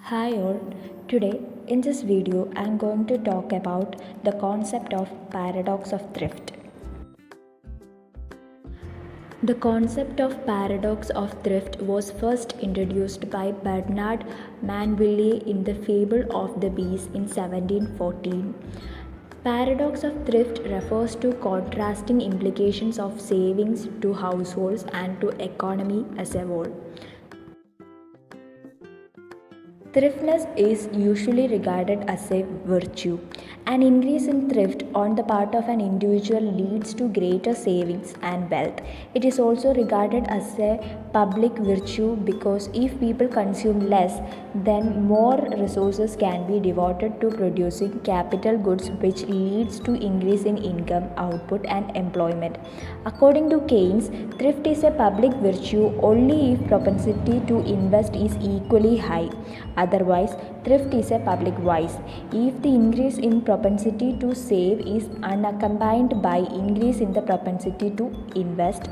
Hi all, today in this video I am going to talk about the concept of paradox of thrift. The concept of paradox of thrift was first introduced by Bernard Manville in the Fable of the Bees in 1714. Paradox of thrift refers to contrasting implications of savings to households and to economy as a whole. Thriftness is usually regarded as a virtue. An increase in thrift on the part of an individual leads to greater savings and wealth. It is also regarded as a public virtue because if people consume less, then more resources can be devoted to producing capital goods, which leads to increase in income, output, and employment. According to Keynes, thrift is a public virtue only if propensity to invest is equally high. Otherwise, thrift is a public vice. If the increase in propensity to save is unaccompanied by increase in the propensity to invest.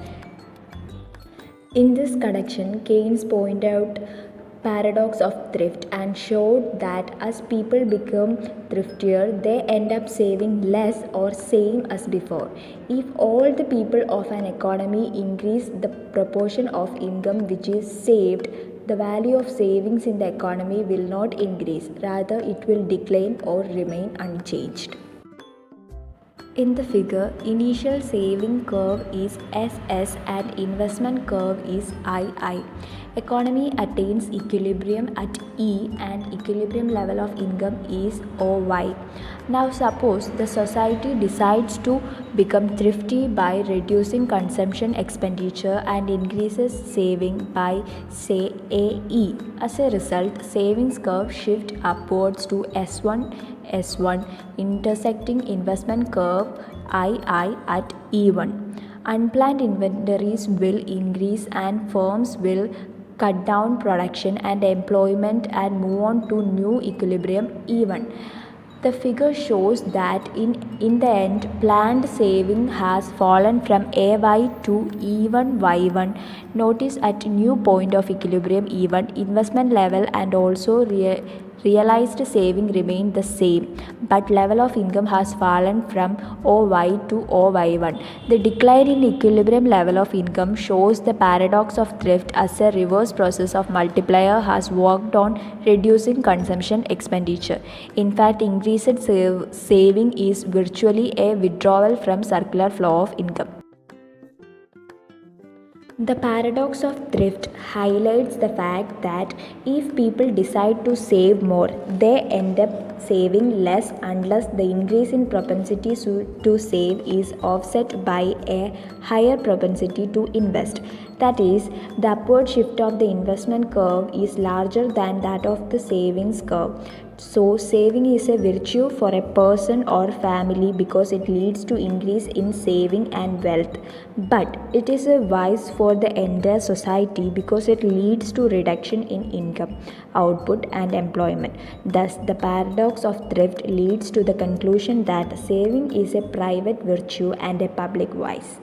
In this connection, Keynes pointed out paradox of thrift and showed that as people become thriftier, they end up saving less or same as before. If all the people of an economy increase the proportion of income which is saved, the value of savings in the economy will not increase, rather it will decline or remain unchanged. In the figure, initial saving curve is SS and investment curve is II. Economy attains equilibrium at E and equilibrium level of income is OY. Now suppose the society decides to become thrifty by reducing consumption expenditure and increases saving by say AE. As a result, savings curve shift upwards to S1 intersecting investment curve II at E1. Unplanned inventories will increase and firms will cut down production and employment and move on to new equilibrium E1. The figure shows that in the end, planned saving has fallen from AY to E1Y1. Notice at new point of equilibrium E1, investment level and also realized saving remain the same, but level of income has fallen from OY to OY1. The decline in equilibrium level of income shows the paradox of thrift as a reverse process of multiplier has worked on reducing consumption expenditure. In fact, increased saving is virtually a withdrawal from circular flow of income. The paradox of thrift highlights the fact that if people decide to save more, they end up saving less unless the increase in propensity to save is offset by a higher propensity to invest. That is, the upward shift of the investment curve is larger than that of the savings curve. So, saving is a virtue for a person or family because it leads to increase in saving and wealth. But it is a vice for the entire society because it leads to reduction in income, output, and employment. Thus, the paradox of thrift leads to the conclusion that saving is a private virtue and a public vice.